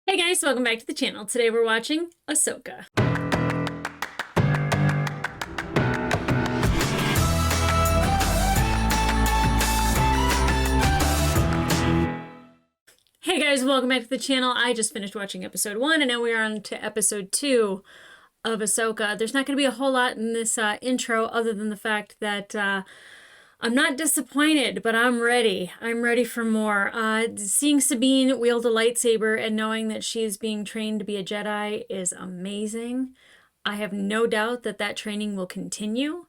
Hey guys, welcome back to the channel. Today we're watching Ahsoka. Hey guys, welcome back to the channel. I just finished watching episode 1 and now we are on to episode 2 of Ahsoka. There's not going to be a whole lot in this intro other than the fact that I'm not disappointed, but I'm ready. I'm ready for more. Seeing Sabine wield a lightsaber and knowing that she's being trained to be a Jedi is amazing. I have no doubt that that training will continue.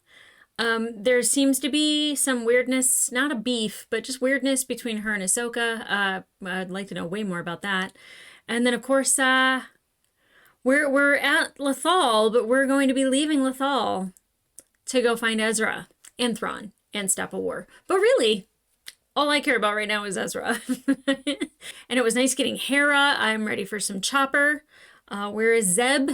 There seems to be some weirdness, not a beef, but just weirdness between her and Ahsoka. I'd like to know way more about that. And then, of course, we're at Lothal, but we're going to be leaving Lothal to go find Ezra and Thrawn and stop a war. But really, all I care about right now is Ezra. And it was nice getting Hera. I'm ready for some Chopper. Where is Zeb?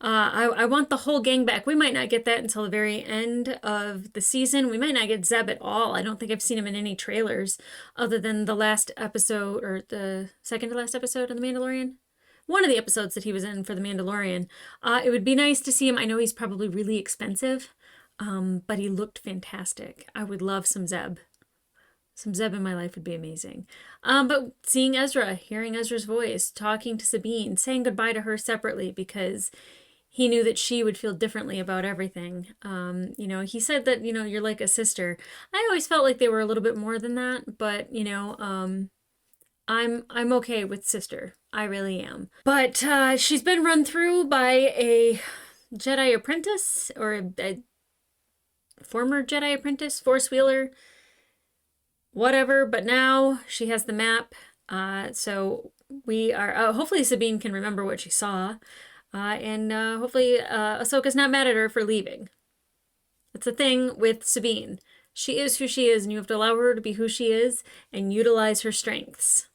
I want the whole gang back. We might not get that until the very end of the season. We might not get Zeb at all. I don't think I've seen him in any trailers other than the last episode, or the second to last episode of The Mandalorian. One of the episodes that he was in for The Mandalorian. It would be nice to see him. I know he's probably really expensive, but he looked fantastic. I would love some Zeb. Some Zeb in my life would be amazing. But seeing Ezra, hearing Ezra's voice, talking to Sabine, saying goodbye to her separately because he knew that she would feel differently about everything. He said that, you're like a sister. I always felt like they were a little bit more than that, but, I'm okay with sister. I really am. But she's been run through by a Jedi apprentice, or a former Jedi apprentice, Force Wheeler, whatever. But now she has the map. So we are, hopefully Sabine can remember what she saw. And hopefully Ahsoka's not mad at her for leaving. It's a thing with Sabine. She is who she is, and you have to allow her to be who she is and utilize her strengths.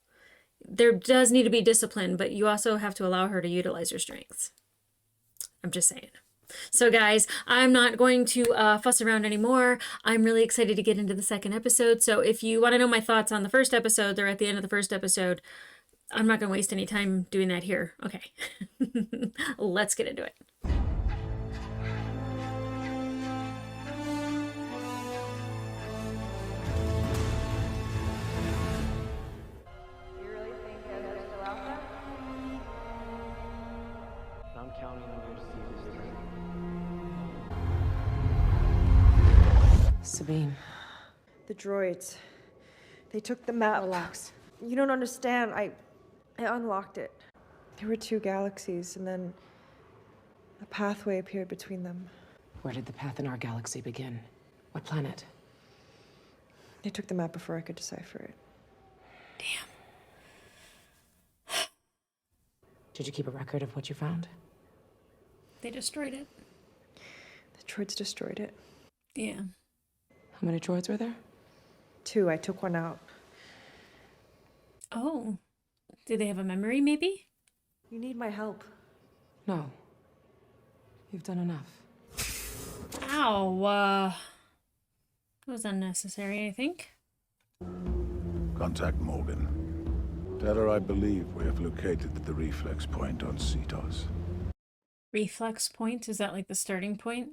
There does need to be discipline, but you also have to allow her to utilize her strengths. I'm just saying. So guys, I'm not going to fuss around anymore. I'm really excited to get into the second episode. So if you want to know my thoughts on the first episode, they're at the end of the first episode. I'm not going to waste any time doing that here. Okay. Let's get into it. You really think Ezra's still out there? I'm counting on you to see this through. Sabine. The droids. They took the map. Relax. You don't understand. I unlocked it. There were two galaxies, and then a pathway appeared between them. Where did the path in our galaxy begin? What planet? They took the map before I could decipher it. Damn. Did you keep a record of what you found? They destroyed it. The droids destroyed it. Yeah. How many droids were there? Two. I took one out. Oh. Do they have a memory, maybe? You need my help. No. You've done enough. Ow, that was unnecessary, I think. Contact Morgan. Tell her I believe we have located the reflex point on Cetos. Reflex point? Is that like the starting point?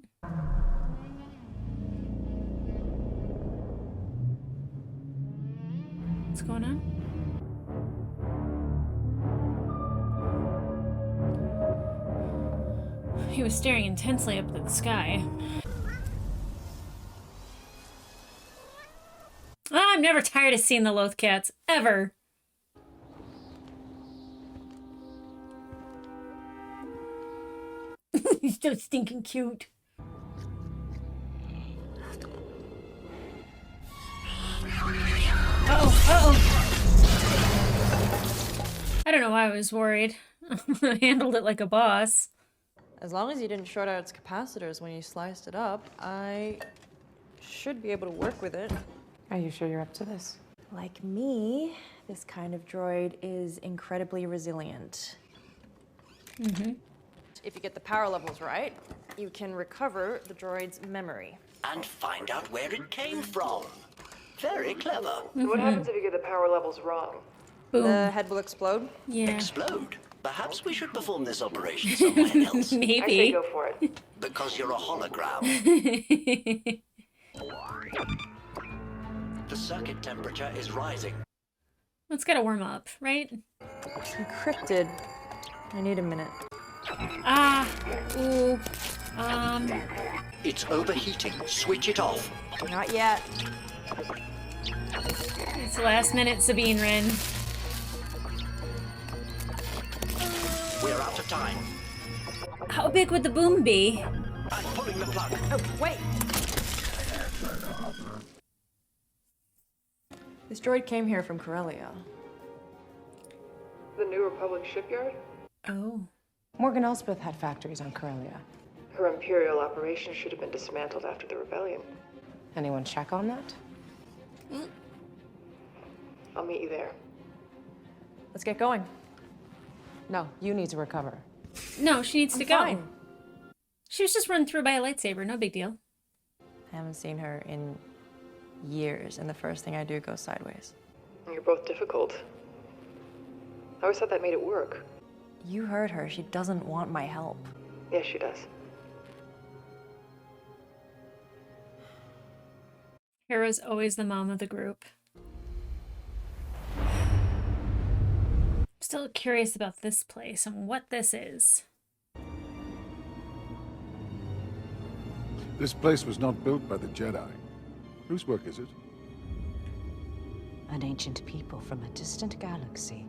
What's going on? He was staring intensely up at the sky. I'm never tired of seeing the Loth cats, ever. He's so stinking cute. I don't know why I was worried. I handled it like a boss. As long as you didn't short out its capacitors when you sliced it up, I should be able to work with it. Are you sure you're up to this? Like me, this kind of droid is incredibly resilient. Mm-hmm. If you get the power levels right, you can recover the droid's memory. And find out where it came from. Very clever. So what happens if you get the power levels wrong? Boom. The head will explode. Yeah. Explode? Perhaps we should perform this operation somewhere else. Maybe. for it. Because you're a hologram. The circuit temperature is rising. Let's gotta warm up, right? Encrypted. I need a minute. Ah. Ooh. It's overheating. Switch it off. Not yet. It's last minute, Sabine Wren. We're out of time. How big would the boom be? I'm pulling the plug. Oh, wait! This droid came here from Corellia. The New Republic shipyard? Oh. Morgan Elspeth had factories on Corellia. Her Imperial operation should have been dismantled after the rebellion. Anyone check on that? I'll meet you there. Let's get going. No, you need to recover. No, she needs to go. Fine. She was just run through by a lightsaber, no big deal. I haven't seen her in years, and the first thing I do goes sideways. You're both difficult. I always thought that made it work. You heard her. She doesn't want my help. Yes, she does. Hera's always the mom of the group. Still curious about this place and what this is. This place was not built by the Jedi. Whose work is it? An ancient people from a distant galaxy.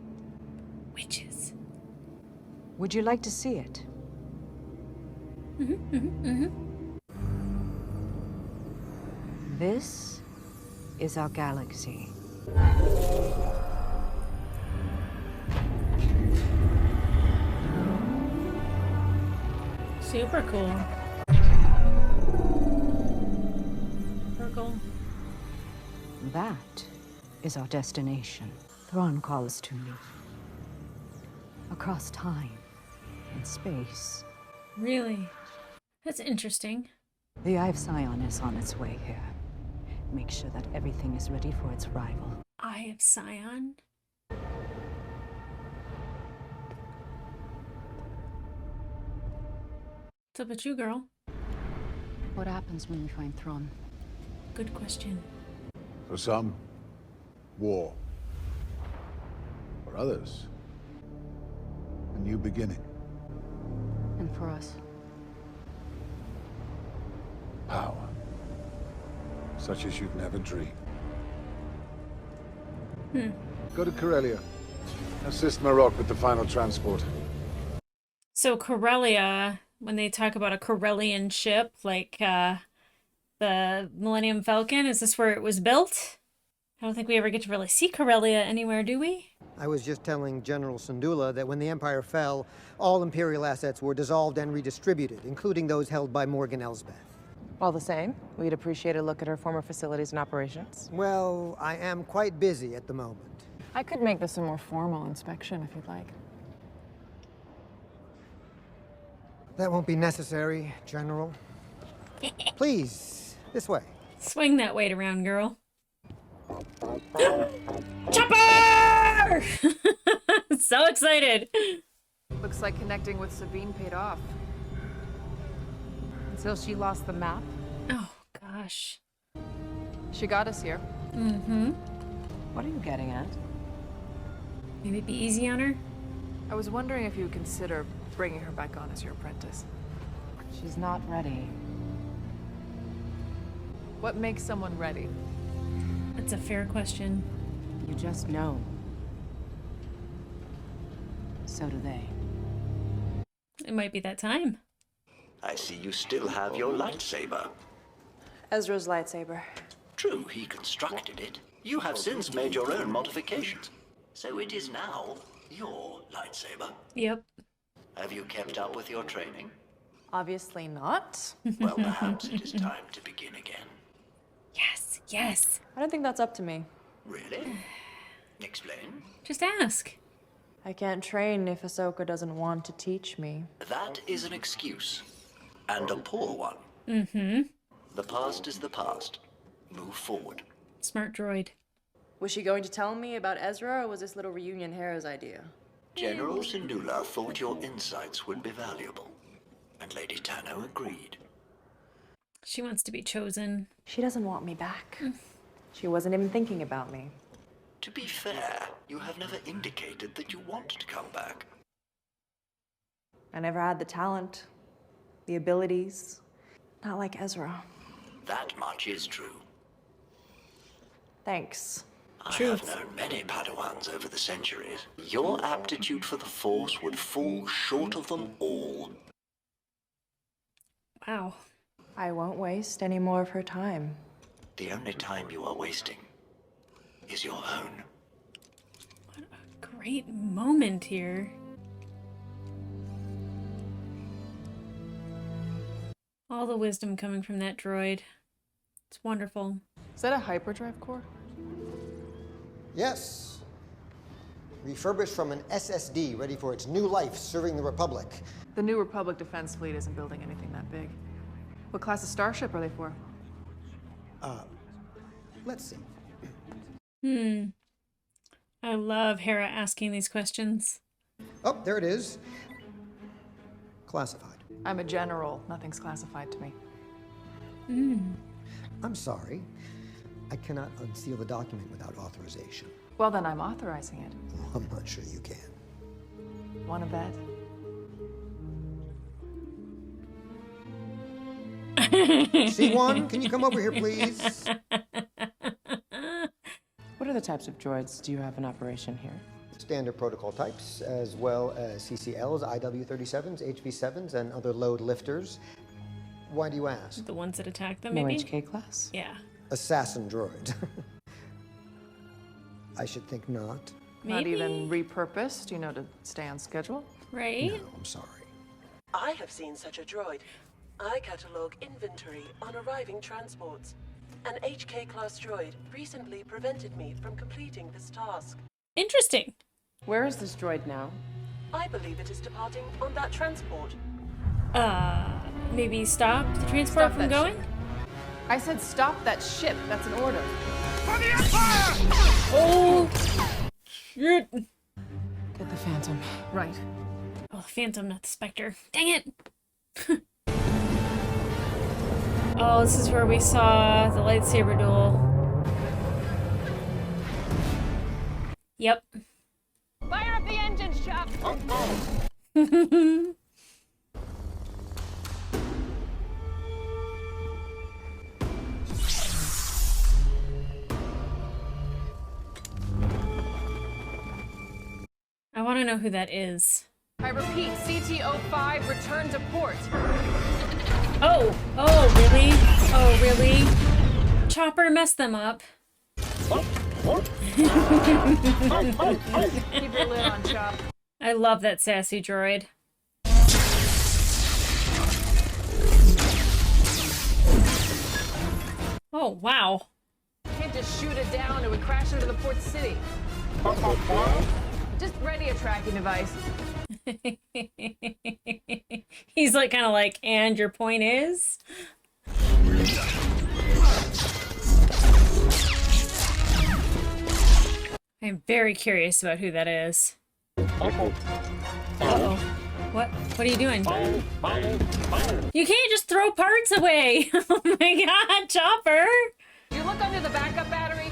Witches. Would you like to see it? This is our galaxy. Super cool. Circle. That is our destination. Thrawn calls to me. Across time and space. Really? That's interesting. The Eye of Sion is on its way here. Make sure that everything is ready for its arrival. Eye of Sion? What's up with you, girl? What happens when we find Thrawn? Good question. For some, war. For others, a new beginning. And for us? Power. Such as you've never dreamed. Go to Corellia. Assist Marok with the final transport. So Corellia, when they talk about a Corellian ship, like the Millennium Falcon, is this where it was built? I don't think we ever get to really see Corellia anywhere, do we? I was just telling General Syndulla that when the Empire fell, all Imperial assets were dissolved and redistributed, including those held by Morgan Elsbeth. All the same, we'd appreciate a look at her former facilities and operations. Well, I am quite busy at the moment. I could make this a more formal inspection if you'd like. That won't be necessary, General. Please, this way. Swing that weight around, girl. Chopper! So excited. Looks like connecting with Sabine paid off. Until she lost the map. Oh, gosh. She got us here. Mm-hmm. What are you getting at? Maybe be easy on her? I was wondering if you would consider bringing her back on as your apprentice. She's not ready. What makes someone ready? That's a fair question. You just know. So do they. It might be that time. I see you still have your lightsaber. Ezra's lightsaber. True, he constructed it. You have since made your own modifications. So it is now your lightsaber. Yep. Have you kept up with your training? Obviously not. Well, perhaps it is time to begin again. Yes, yes. I don't think that's up to me. Really? Explain. Just ask. I can't train if Ahsoka doesn't want to teach me. That is an excuse. And a poor one. Mm-hmm. The past is the past. Move forward. Smart droid. Was she going to tell me about Ezra, or was this little reunion Hera's idea? General Syndulla thought your insights would be valuable, and Lady Tano agreed. She wants to be chosen. She doesn't want me back. She wasn't even thinking about me. To be fair, you have never indicated that you want to come back. I never had the talent, the abilities. Not like Ezra. That much is true. Thanks. I have known many Padawans over the centuries. Your aptitude for the Force would fall short of them all. Wow. I won't waste any more of her time. The only time you are wasting is your own. Great moment here. All the wisdom coming from that droid. It's wonderful. Is that a hyperdrive core? Yes. Refurbished from an SSD, ready for its new life serving the Republic. The New Republic Defense Fleet isn't building anything that big. What class of starship are they for? Let's see. I love Hera asking these questions. Oh, there it is. Classified. I'm a general. Nothing's classified to me. I'm sorry. I cannot unseal the document without authorization. Well, then I'm authorizing it. I'm not sure you can. Want to bet? C1, can you come over here, please? What other types of droids do you have in operation here? Standard protocol types, as well as CCLs, IW-37s, HV-7s, and other load lifters. Why do you ask? The ones that attack them, No maybe? HK class? Yeah. Assassin droid. I should think not. Not Maybe. even repurposed, to stay on schedule? Right? No, I'm sorry. I have seen such a droid. I catalog inventory on arriving transports. An HK-class droid recently prevented me from completing this task. Interesting. Where is this droid now? I believe it is departing on that transport. Maybe stop the transport Stop from that going? ship. I said stop that ship. That's an order. Oh! Shit. Get the Phantom. Right. Oh, Phantom, not the Spectre. Dang it! Oh, this is where we saw the lightsaber duel. Yep. Fire up the engines, Chop! I want to know who that is. I repeat, CT-05, return to port. Oh! Oh, really? Oh, really? Chopper messed them up. Keep your lid on, Chop. I love that sassy droid. Oh, wow. Can't just shoot it down, it would crash into the port city. Just ready a tracking device. He's like, kind of like, and your point is? I'm very curious about who that is. Uh-oh. What? What are you doing? You can't just throw parts away! Oh my god, Chopper! Do you look under the backup battery?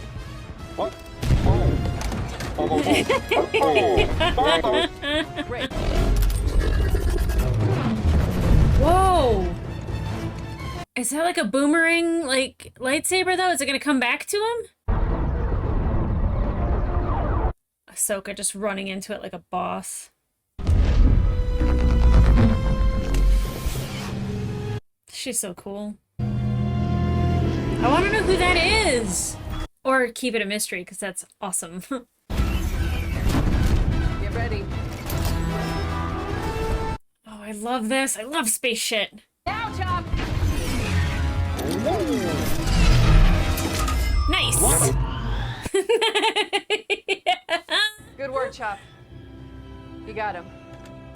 Great. Whoa! Is that like a boomerang, like, lightsaber, though? Is it gonna come back to him? Ahsoka just running into it like a boss. She's so cool. I want to know who that is! Or keep it a mystery, because that's awesome. Get ready. Oh, I love this. I love space shit. Now, Chop! Nice! Good work, Chop. You got him.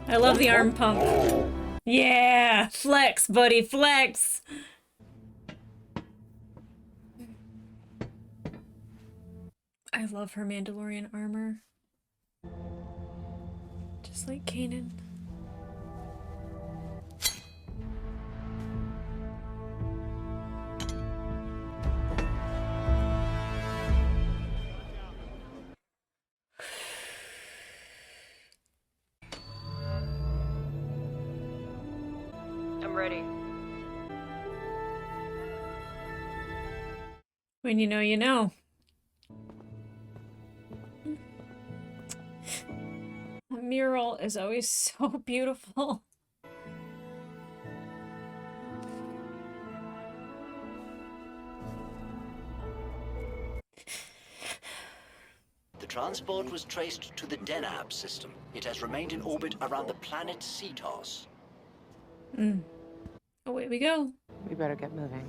I love the arm pump. Yeah! Flex, buddy, flex! I love her Mandalorian armor. Just like Kanan. I'm ready. When you know, you know. A mural is always so beautiful. The transport was traced to the Denab system. It has remained in orbit around the planet Cetos. Away we go. We better get moving.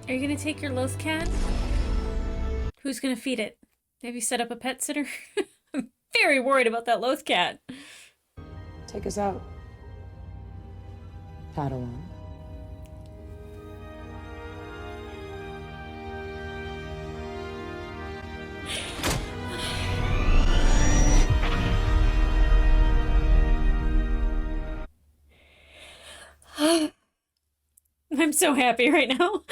Are you gonna take your loath cat? Who's gonna feed it? Have you set up a pet sitter? I'm very worried about that loath cat. Take us out. Padawan. I'm so happy right now.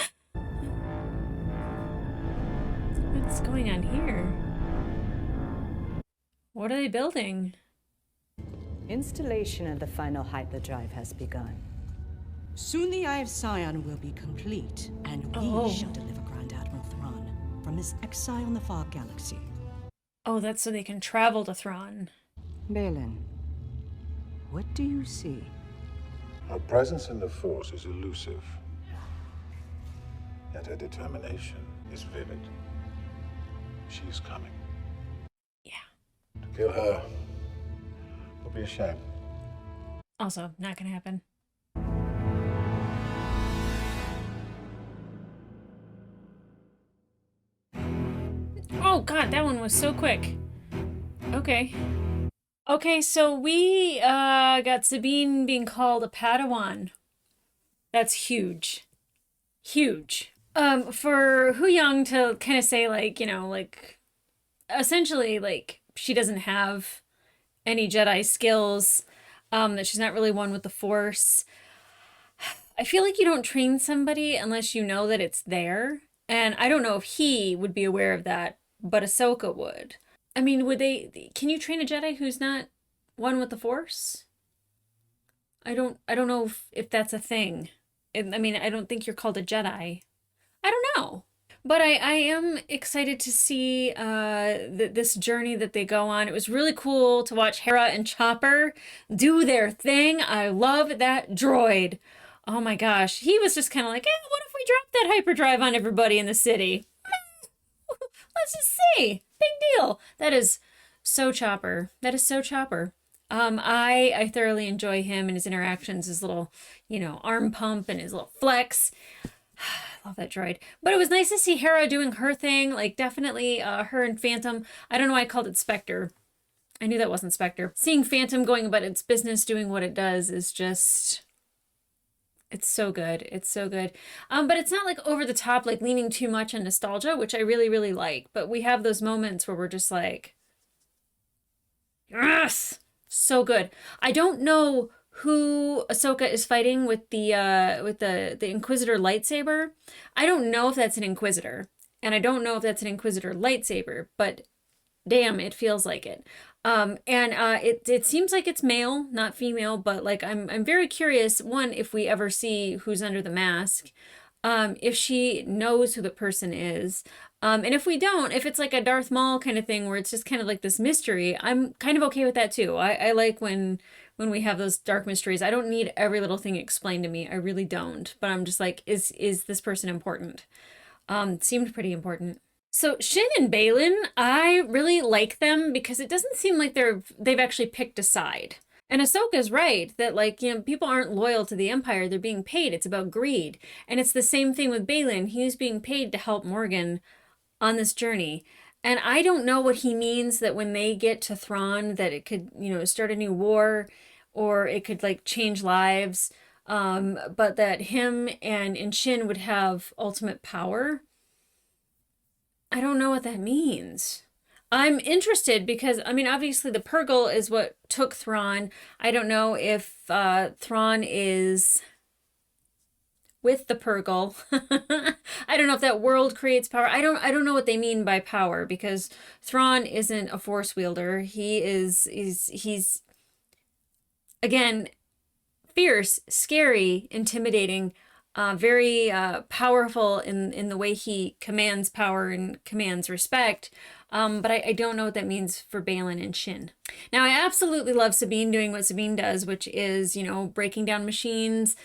What's going on here? What are they building? Installation of the final hyperdrive has begun. Soon the Eye of Sion will be complete, and we shall deliver Grand Admiral Thrawn from his exile in the Far Galaxy. Oh, that's so they can travel to Thrawn. Balin, what do you see? Her presence in the Force is elusive, yet her determination is vivid. She's coming. Yeah. To kill her would be a shame. Also, not gonna happen. Oh god, that one was so quick. Okay. Okay, so we got Sabine being called a Padawan. That's huge. Huge. For Hu Yang to kind of say, like, you know, like, essentially, like, she doesn't have any Jedi skills, that she's not really one with the Force. I feel like you don't train somebody unless you know that it's there. And I don't know if he would be aware of that, but Ahsoka would. I mean, can you train a Jedi who's not one with the Force? I don't know if that's a thing. I mean, I don't think you're called a Jedi. I don't know. But I am excited to see this journey that they go on. It was really cool to watch Hera and Chopper do their thing. I love that droid. Oh my gosh. He was just kind of like, what if we drop that hyperdrive on everybody in the city? Let's just see. Big deal. That is so Chopper. That is so Chopper. I thoroughly enjoy him and his interactions, his little, you know, arm pump and his little flex. I love that droid. But it was nice to see Hera doing her thing. Like, definitely her and Phantom. I don't know why I called it Spectre. I knew that wasn't Spectre. Seeing Phantom going about its business, doing what it does is just... It's so good. It's so good. But it's not like over the top, like leaning too much on nostalgia, which I really, really like. But we have those moments where we're just like, yes, so good. I don't know who Ahsoka is fighting with the Inquisitor lightsaber. I don't know if that's an Inquisitor, and I don't know if that's an Inquisitor lightsaber, but damn, it feels like it. It seems like it's male, not female, but like I'm very curious, one, if we ever see who's under the mask, if she knows who the person is. And if we don't, if it's like a Darth Maul kind of thing where it's just kind of like this mystery, I'm kind of okay with that too. I like when we have those dark mysteries. I don't need every little thing explained to me. I really don't. But I'm just like, is this person important? Seemed pretty important. So Shin and Balin, I really like them because it doesn't seem like they've actually picked a side. And Ahsoka's right that, like, you know, people aren't loyal to the Empire. They're being paid. It's about greed. And it's the same thing with Balin. He's being paid to help Morgan on this journey. And I don't know what he means that when they get to Thrawn that it could, you know, start a new war or it could, like, change lives. But that him and Shin would have ultimate power. I don't know what that means. I'm interested because, I mean, obviously the Purgle is what took Thrawn. I don't know if Thrawn is with the Purgle. I don't know if that world creates power. I don't know what they mean by power, because Thrawn isn't a Force wielder. He's again, fierce, scary, intimidating, very powerful in the way he commands power and commands respect. But I don't know what that means for Baylan and Shin. Now, I absolutely love Sabine doing what Sabine does, which is, breaking down machines,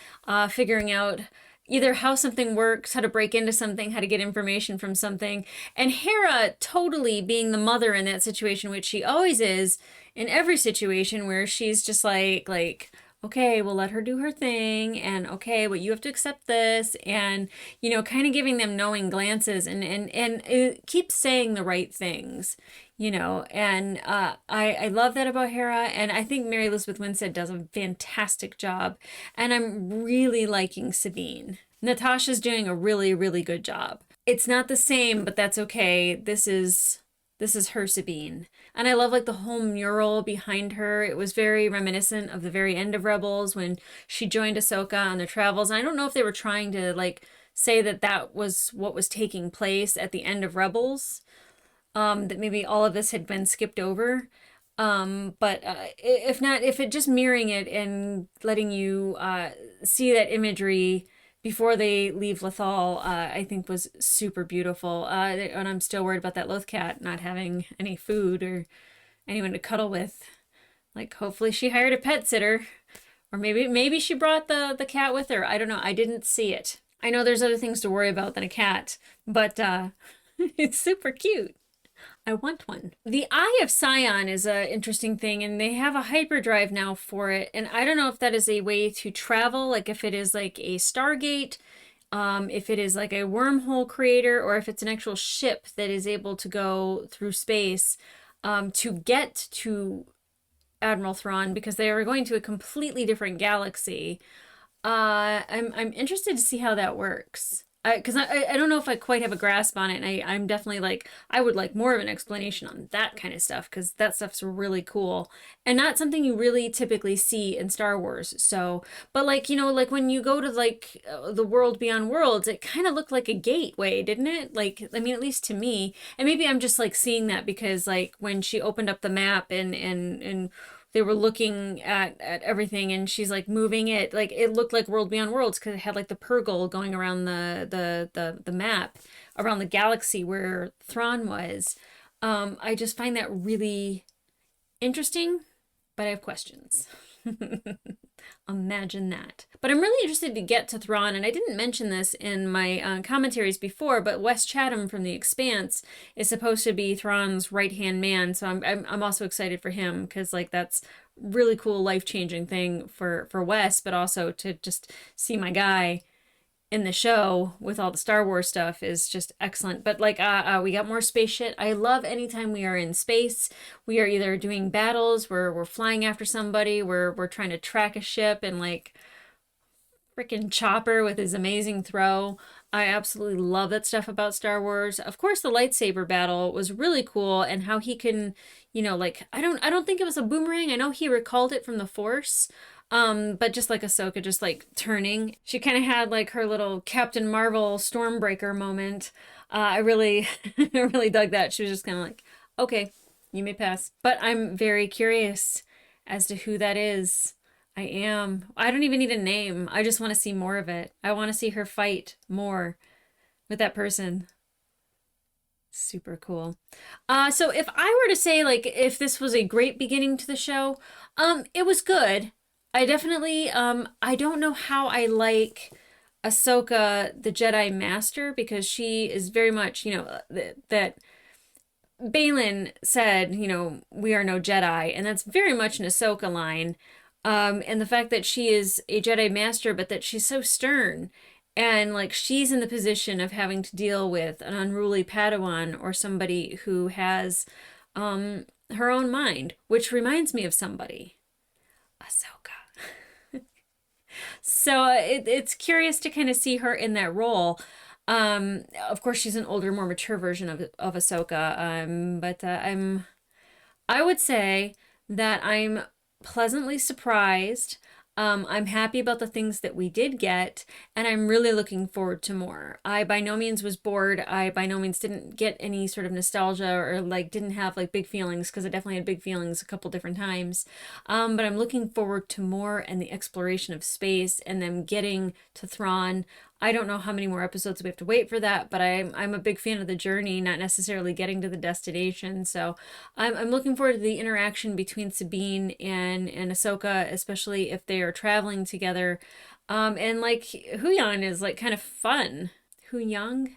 figuring out either how something works, how to break into something, how to get information from something. And Hera totally being the mother in that situation, which she always is in every situation, where she's just like, okay, we'll let her do her thing, and okay, well, you have to accept this, and, kind of giving them knowing glances, and it keeps saying the right things, and I love that about Hera, and I think Mary Elizabeth Winstead does a fantastic job, and I'm really liking Sabine. Natasha's doing a really, really good job. It's not the same, but that's okay. This is her Sabine. And I love, like, the whole mural behind her. It was very reminiscent of the very end of Rebels, when she joined Ahsoka on their travels. And I don't know if they were trying to, like, say that that was what was taking place at the end of Rebels. That maybe all of this had been skipped over. But if not, if it just mirroring it and letting you see that imagery before they leave Lothal, I think was super beautiful. And I'm still worried about that Lothcat not having any food or anyone to cuddle with. Like, hopefully she hired a pet sitter, or maybe she brought the cat with her. I don't know. I didn't see it. I know there's other things to worry about than a cat, but it's super cute. I want one. The Eye of Sion is an interesting thing, and they have a hyperdrive now for it. And I don't know if that is a way to travel, like if it is like a Stargate, if it is like a wormhole creator, or if it's an actual ship that is able to go through space to get to Admiral Thrawn, because they are going to a completely different galaxy. I'm interested to see how that works. Because I don't know if I quite have a grasp on it, and I'm definitely like, I would like more of an explanation on that kind of stuff, because that stuff's really cool, and not something you really typically see in Star Wars. So, but like, like when you go to like the world beyond worlds, it kind of looked like a gateway, didn't it? Like, I mean, at least to me, and maybe I'm just like seeing that because like when she opened up the map and they were looking at everything, and she's like moving it, like it looked like World Beyond Worlds, because it had like the Purgle going around the map around the galaxy where Thrawn was. I just find that really interesting, but I have questions. Imagine that. But I'm really interested to get to Thrawn, and I didn't mention this in my commentaries before, but Wes Chatham from The Expanse is supposed to be Thrawn's right-hand man, so I'm also excited for him, because like that's really cool, life-changing thing for Wes, but also to just see my guy in the show with all the Star Wars stuff is just excellent. But like we got more space shit. I love anytime we are in space. We are either doing battles where we're flying after somebody, we're trying to track a ship, and like freaking Chopper with his amazing throw. I absolutely love that stuff about Star Wars. Of course, the lightsaber battle was really cool, and how he can, like I don't think it was a boomerang. I know he recalled it from the Force. But just like Ahsoka, just like turning. She kind of had like her little Captain Marvel Stormbreaker moment. I really, really dug that. She was just kind of like, okay, you may pass. But I'm very curious as to who that is. I am. I don't even need a name. I just want to see more of it. I want to see her fight more with that person. Super cool. So if I were to say like if this was a great beginning to the show, it was good. I definitely, I don't know how I like Ahsoka, the Jedi Master, because she is very much, that Baylan said, we are no Jedi, and that's very much an Ahsoka line. And the fact that she is a Jedi Master, but that she's so stern, and like she's in the position of having to deal with an unruly Padawan or somebody who has her own mind, which reminds me of somebody. Ahsoka. So it's curious to kind of see her in that role. Of course, she's an older, more mature version of Ahsoka. But I would say that I'm pleasantly surprised. I'm happy about the things that we did get, and I'm really looking forward to more. I by no means was bored. I by no means didn't get any sort of nostalgia or like didn't have like big feelings, because I definitely had big feelings a couple different times. But I'm looking forward to more and the exploration of space and them getting to Thrawn. I don't know how many more episodes we have to wait for that, but I'm a big fan of the journey, not necessarily getting to the destination. So I'm looking forward to the interaction between Sabine and Ahsoka, especially if they are traveling together. And like Huyan is like kind of fun. Huyan?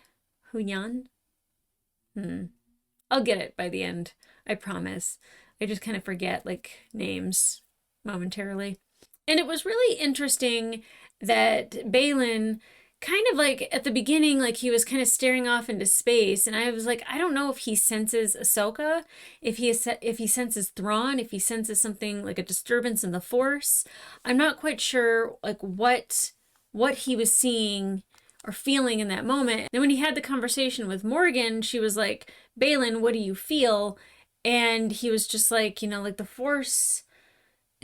I'll get it by the end. I promise. I just kind of forget like names momentarily. And it was really interesting that Balin kind of like at the beginning, like he was kind of staring off into space, and I was like, I don't know if he senses Ahsoka, if he senses Thrawn, if he senses something like a disturbance in the Force. I'm not quite sure like what he was seeing or feeling in that moment. Then when he had the conversation with Morgan, she was like, Balin, what do you feel? And he was just like, like the Force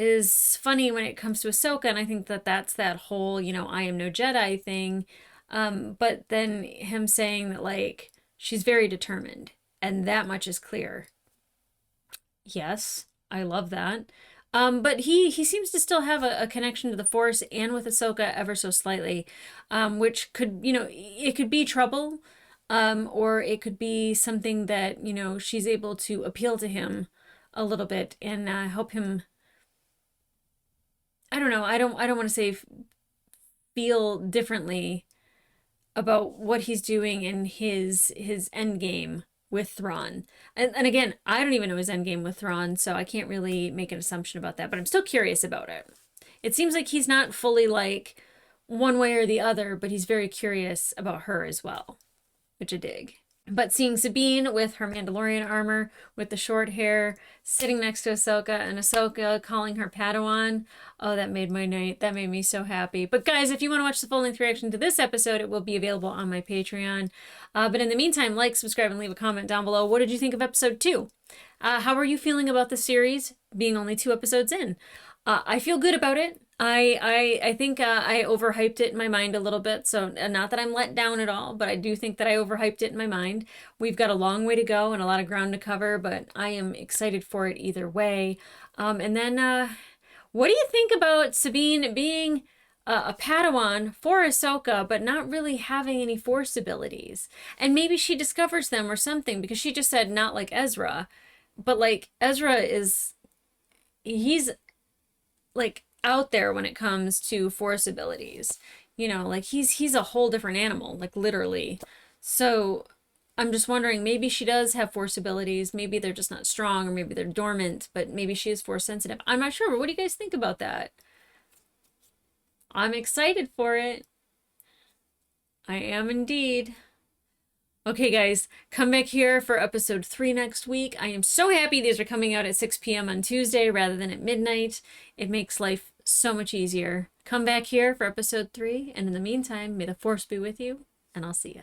is funny when it comes to Ahsoka, and I think that that's that whole, I am no Jedi thing. But then him saying that, like, she's very determined, and that much is clear. Yes, I love that. But he seems to still have a connection to the Force and with Ahsoka ever so slightly, which could, it could be trouble, or it could be something that, she's able to appeal to him a little bit and help him. I don't know. I don't want to say feel differently about what he's doing in his end game with Thrawn. And again, I don't even know his end game with Thrawn, so I can't really make an assumption about that, but I'm still curious about it. It seems like he's not fully like one way or the other, but he's very curious about her as well, which I dig. But seeing Sabine with her Mandalorian armor, with the short hair, sitting next to Ahsoka, and Ahsoka calling her Padawan, oh, that made my night. That made me so happy. But guys, if you want to watch the full-length reaction to this episode, it will be available on my Patreon. But in the meantime, like, subscribe, and leave a comment down below. What did you think of episode 2? How are you feeling about the series being only 2 episodes in? I feel good about it. I think I overhyped it in my mind a little bit, so not that I'm let down at all, but I do think that I overhyped it in my mind. We've got a long way to go and a lot of ground to cover, but I am excited for it either way. And then, what do you think about Sabine being a Padawan for Ahsoka, but not really having any Force abilities? And maybe she discovers them or something, because she just said not like Ezra, but like Ezra he's like out there when it comes to Force abilities, like he's a whole different animal, like literally. So I'm just wondering, maybe she does have Force abilities, maybe they're just not strong, or maybe they're dormant, but maybe she is Force sensitive. I'm not sure, but what do you guys think about that? I'm excited for it. I am indeed. Okay, guys, come back here for episode 3 next week. I am so happy these are coming out at 6 p.m. on Tuesday rather than at midnight. It makes life so much easier. Come back here for episode 3, and in the meantime, may the Force be with you, and I'll see ya.